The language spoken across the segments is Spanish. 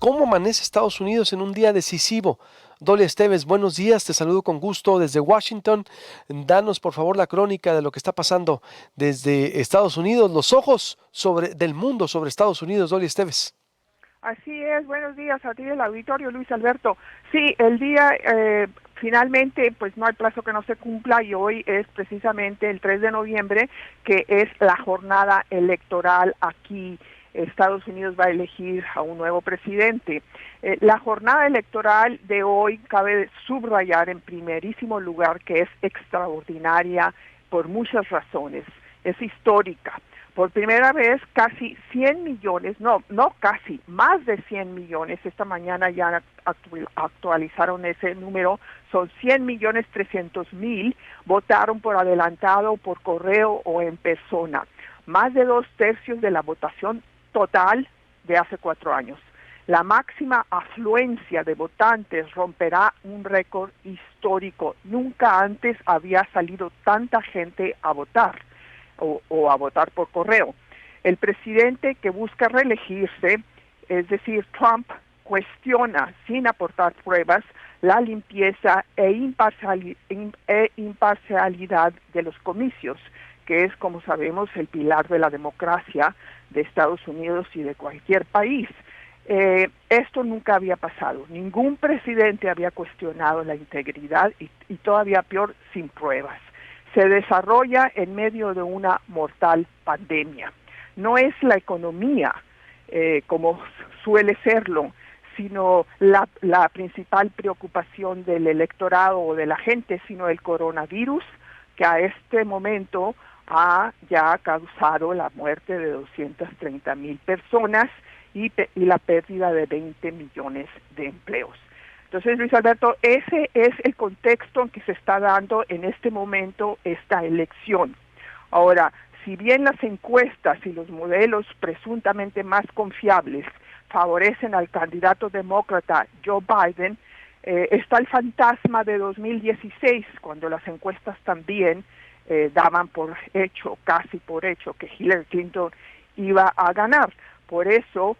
¿Cómo amanece Estados Unidos en un día decisivo? Dolly Esteves, buenos días, te saludo con gusto desde Washington. Danos por favor la crónica de lo que está pasando desde Estados Unidos, los ojos del mundo sobre Estados Unidos, Dolly Esteves. Así es, buenos días a ti del auditorio, Luis Alberto. Sí, el día finalmente, pues no hay plazo que no se cumpla y hoy es precisamente el 3 de noviembre, que es la jornada electoral aquí. Estados Unidos va a elegir a un nuevo presidente. La jornada electoral de hoy cabe subrayar en primerísimo lugar que es extraordinaria por muchas razones. Es histórica. Por primera vez, casi 100 millones, no casi, más de 100 millones, esta mañana ya actualizaron ese número, son 100.300.000, votaron por adelantado, por correo o en persona. Más de 2/3 de la votación total de hace 4 años. La máxima afluencia de votantes romperá un récord histórico. Nunca antes había salido tanta gente a votar. O a votar por correo. El presidente que busca reelegirse, es decir, Trump, cuestiona sin aportar pruebas la limpieza e imparcialidad de los comicios, que es, como sabemos, el pilar de la democracia de Estados Unidos y de cualquier país. Esto nunca había pasado. Ningún presidente había cuestionado la integridad y todavía peor, sin pruebas. Se desarrolla en medio de una mortal pandemia. No es la economía, como suele serlo, sino la principal preocupación del electorado o de la gente, sino el coronavirus, que a este momento ha ya causado la muerte de 230,000 personas y la pérdida de 20 millones de empleos. Entonces, Luis Alberto, ese es el contexto en que se está dando en este momento esta elección. Ahora, si bien las encuestas y los modelos presuntamente más confiables favorecen al candidato demócrata Joe Biden, está el fantasma de 2016, cuando las encuestas también daban por hecho, casi por hecho, que Hillary Clinton iba a ganar. Por eso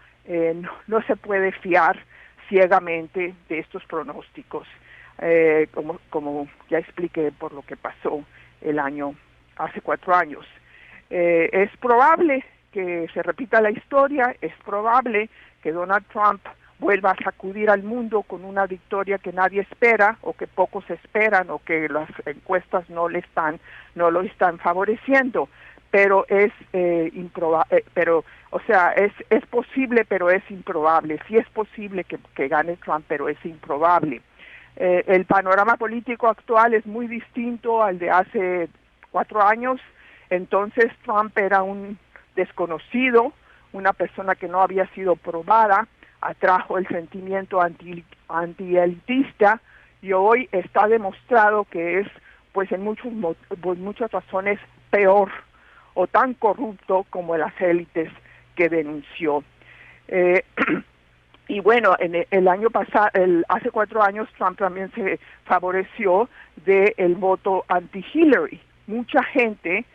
no se puede fiar ciegamente de estos pronósticos, como ya expliqué por lo que pasó hace 4 años. Es probable que se repita la historia, es probable que Donald Trump vuelva a sacudir al mundo con una victoria que nadie espera o que pocos esperan o que las encuestas no lo están favoreciendo, pero es es posible, pero es improbable. Sí es posible que gane Trump, pero es improbable. El panorama político actual es muy distinto al de hace 4 años. Entonces Trump era un desconocido, una persona que no había sido probada, atrajo el sentimiento antielitista y hoy está demostrado que es, pues por muchas razones, peor o tan corrupto como las élites que denunció. Y bueno, en el año pasado, hace 4 años, Trump también se favoreció del voto anti-Hillary. Mucha gente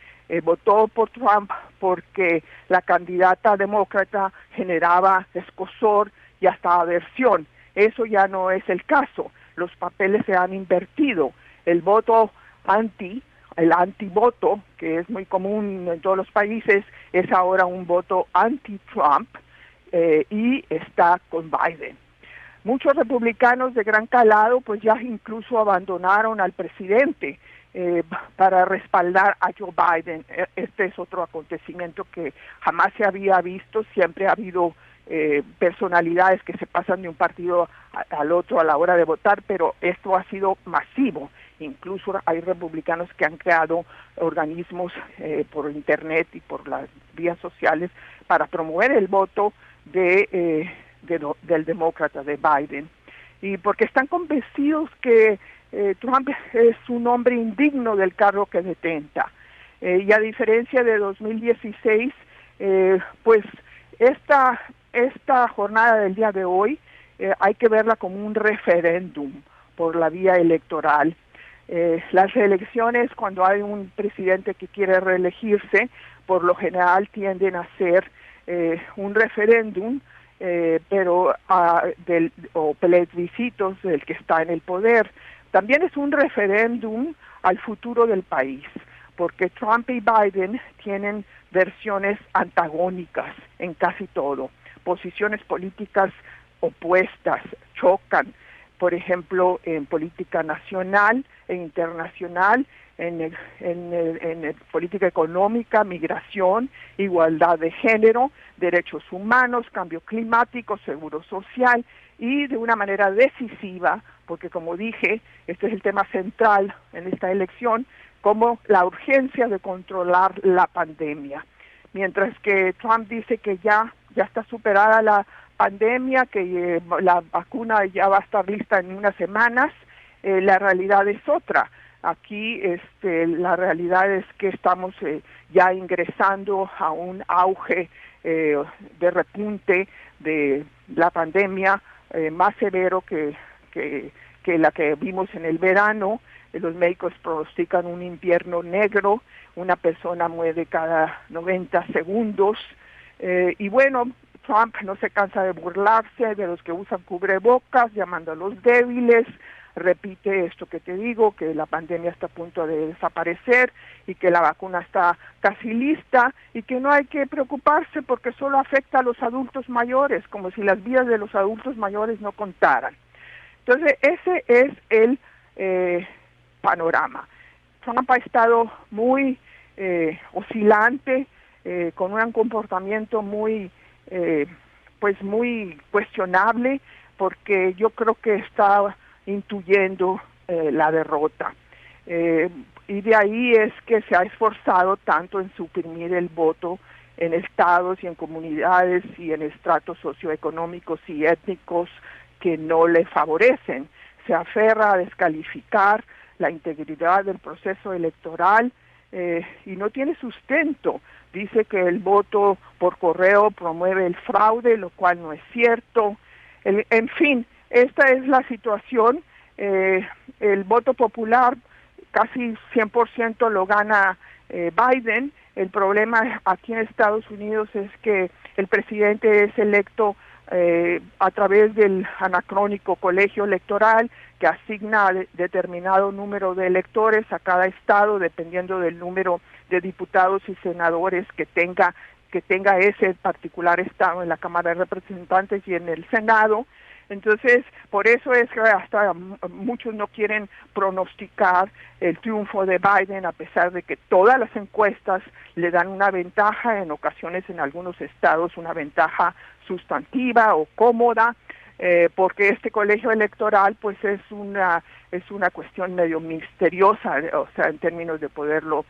votó por Trump porque la candidata demócrata generaba escozor y hasta aversión. Eso ya no es el caso. Los papeles se han invertido. El antivoto, que es muy común en todos los países, es ahora un voto anti-Trump y está con Biden. Muchos republicanos de gran calado pues ya incluso abandonaron al presidente para respaldar a Joe Biden. Este es otro acontecimiento que jamás se había visto. Siempre ha habido personalidades que se pasan de un partido al otro a la hora de votar, pero esto ha sido masivo. Incluso hay republicanos que han creado organismos por internet y por las vías sociales para promover el voto del demócrata, de Biden. Y porque están convencidos que Trump es un hombre indigno del cargo que detenta. Y a diferencia de 2016, pues esta jornada del día de hoy hay que verla como un referéndum por la vía electoral. Las reelecciones, cuando hay un presidente que quiere reelegirse, por lo general tienden a ser un referéndum o plebiscitos del que está en el poder. También es un referéndum al futuro del país, porque Trump y Biden tienen versiones antagónicas en casi todo, posiciones políticas opuestas, chocan, por ejemplo, en política nacional e internacional, en política económica, migración, igualdad de género, derechos humanos, cambio climático, seguro social, y de una manera decisiva, porque como dije, este es el tema central en esta elección, como la urgencia de controlar la pandemia. Mientras que Trump dice que ya está superada la pandemia, que la vacuna ya va a estar lista en unas semanas, la realidad es otra. Aquí la realidad es que estamos ya ingresando a un auge de repunte de la pandemia más severo que la que vimos en el verano. Los médicos pronostican un invierno negro, una persona muere cada 90 segundos. Y bueno, Trump no se cansa de burlarse de los que usan cubrebocas, llamando a los débiles, repite esto que te digo, que la pandemia está a punto de desaparecer y que la vacuna está casi lista y que no hay que preocuparse porque solo afecta a los adultos mayores, como si las vidas de los adultos mayores no contaran. Entonces, ese es el panorama. Trump ha estado muy oscilante, con un comportamiento muy muy cuestionable, porque yo creo que está intuyendo la derrota. Y de ahí es que se ha esforzado tanto en suprimir el voto en estados y en comunidades y en estratos socioeconómicos y étnicos que no le favorecen. Se aferra a descalificar la integridad del proceso electoral y no tiene sustento. Dice que el voto por correo promueve el fraude, lo cual no es cierto. En fin, esta es la situación. El voto popular casi 100% lo gana Biden. El problema aquí en Estados Unidos es que el presidente es electo a través del anacrónico colegio electoral, que asigna determinado número de electores a cada estado dependiendo del número de diputados y senadores que tenga ese particular estado en la Cámara de Representantes y en el Senado. Entonces, por eso es que hasta muchos no quieren pronosticar el triunfo de Biden, a pesar de que todas las encuestas le dan una ventaja, en ocasiones en algunos estados una ventaja sustantiva o cómoda, porque este colegio electoral pues es una cuestión medio misteriosa, o sea, en términos de poderlo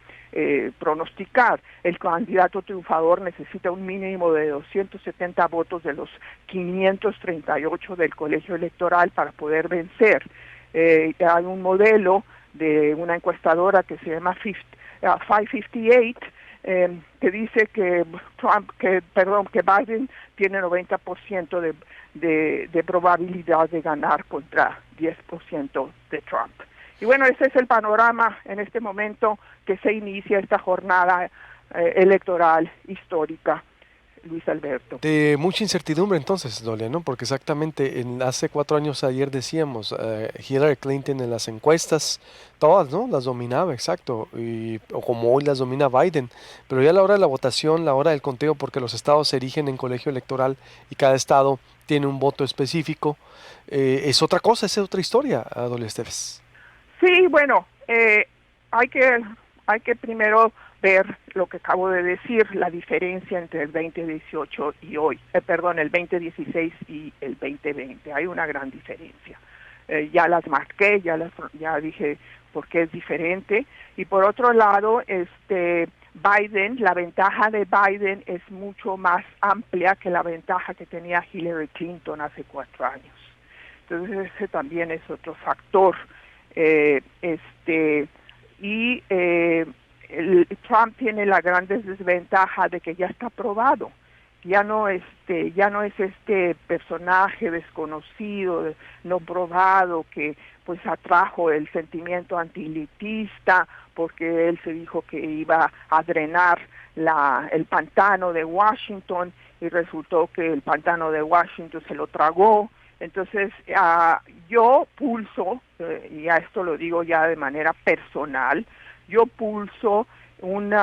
pronosticar. El candidato triunfador necesita un mínimo de 270 votos de los 538 del colegio electoral para poder vencer. Hay un modelo de una encuestadora que se llama 558, que dice que Biden tiene 90% de probabilidad de ganar contra 10% de Trump. Y bueno, ese es el panorama en este momento que se inicia esta jornada electoral histórica, Luis Alberto. De mucha incertidumbre entonces, Dolia, ¿no? Porque exactamente hace 4 años ayer decíamos, Hillary Clinton en las encuestas, todas, ¿no? Las dominaba, exacto, o como hoy las domina Biden, pero ya a la hora de la votación, la hora del conteo, porque los estados se erigen en colegio electoral y cada estado tiene un voto específico, es otra cosa, es otra historia, Dolia Esteves. Sí, bueno, hay que primero ver lo que acabo de decir, la diferencia entre el 2018 y hoy, el 2016 y el 2020. Hay una gran diferencia. Ya las marqué, ya dije por qué es diferente. Y por otro lado, Biden, la ventaja de Biden es mucho más amplia que la ventaja que tenía Hillary Clinton hace 4 años. Entonces ese también es otro factor. Trump tiene la gran desventaja de que ya está probado, ya no es este personaje desconocido, no probado, que pues atrajo el sentimiento antielitista porque él se dijo que iba a drenar el pantano de Washington y resultó que el pantano de Washington se lo tragó. Entonces, yo pulso, y a esto lo digo ya de manera personal, yo pulso un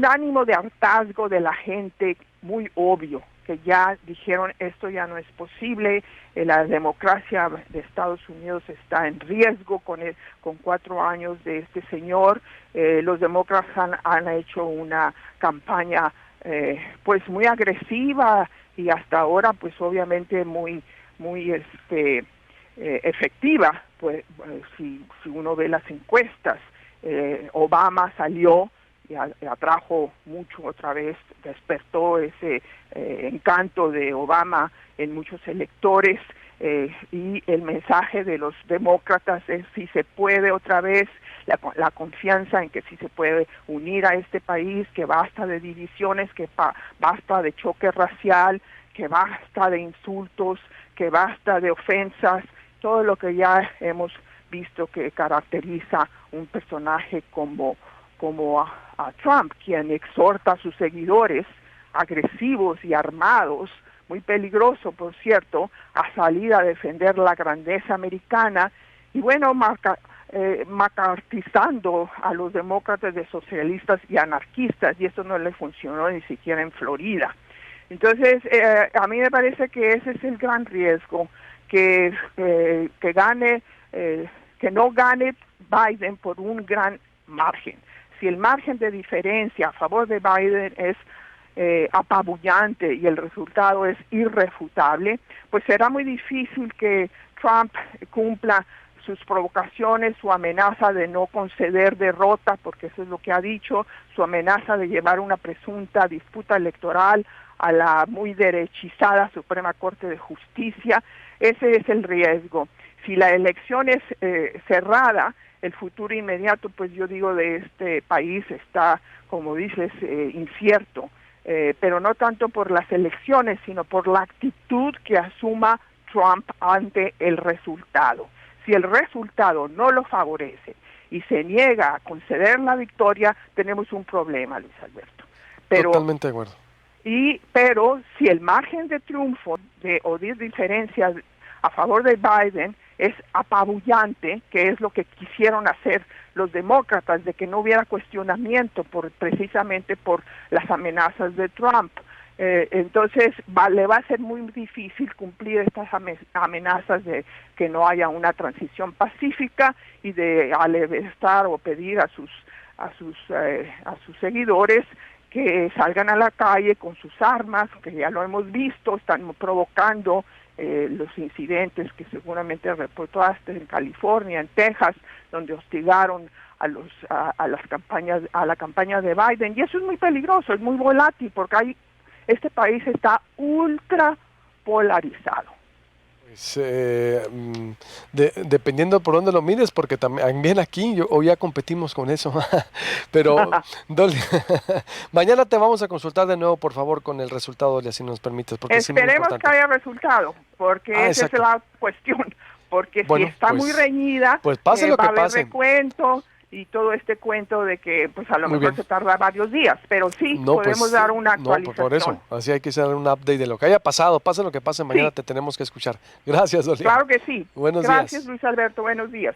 ánimo de hartazgo de la gente muy obvio, que ya dijeron esto ya no es posible, la democracia de Estados Unidos está en riesgo con 4 años de este señor. Los demócratas han hecho una campaña pues muy agresiva y hasta ahora pues obviamente muy efectiva, pues si uno ve las encuestas. Obama salió y atrajo mucho otra vez, despertó ese encanto de Obama en muchos electores, y el mensaje de los demócratas es si se puede otra vez, la confianza en que sí se puede unir a este país, que basta de divisiones, que basta de choque racial, que basta de insultos, que basta de ofensas, todo lo que ya hemos visto que caracteriza un personaje como a Trump, quien exhorta a sus seguidores agresivos y armados, muy peligroso por cierto, a salir a defender la grandeza americana, y bueno, macartizando a los demócratas de socialistas y anarquistas, y esto no le funcionó ni siquiera en Florida. Entonces, a mí me parece que ese es el gran riesgo, que no gane Biden por un gran margen. Si el margen de diferencia a favor de Biden es apabullante y el resultado es irrefutable, pues será muy difícil que Trump cumpla sus provocaciones, su amenaza de no conceder derrota, porque eso es lo que ha dicho, su amenaza de llevar una presunta disputa electoral a la muy derechizada Suprema Corte de Justicia. Ese es el riesgo. Si la elección es cerrada, el futuro inmediato, pues yo digo, de este país está, como dices, incierto, pero no tanto por las elecciones, sino por la actitud que asuma Trump ante el resultado. Si el resultado no lo favorece y se niega a conceder la victoria, tenemos un problema, Luis Alberto. Totalmente de acuerdo. Pero si el margen de triunfo o de diferencias a favor de Biden es apabullante, que es lo que quisieron hacer los demócratas, de que no hubiera cuestionamiento precisamente por las amenazas de Trump, entonces le va a ser muy difícil cumplir estas amenazas de que no haya una transición pacífica y de alebestar o pedir a sus seguidores que salgan a la calle con sus armas, que ya lo hemos visto, están provocando los incidentes que seguramente reportaste en California, en Texas, donde hostigaron a la campaña de Biden, y eso es muy peligroso, es muy volátil, porque este país está ultra polarizado. Pues, dependiendo por dónde lo mires, porque también aquí hoy ya competimos con eso. Pero, Dolly, mañana te vamos a consultar de nuevo, por favor, con el resultado, Dolly, si nos permites. Porque esperemos que haya resultado, porque esa es la cuestión. Porque bueno, si está pues, muy reñida, pues pase lo va que a haber pase. Recuento y todo este cuento de que pues a lo mejor se tarda varios días, pero sí podemos dar una actualización. No, por eso, así hay que hacer un update de lo que haya pasado, pase lo que pase, mañana te tenemos que escuchar. Gracias, Dolly. Claro que sí. Buenos días. Gracias, Luis Alberto, buenos días.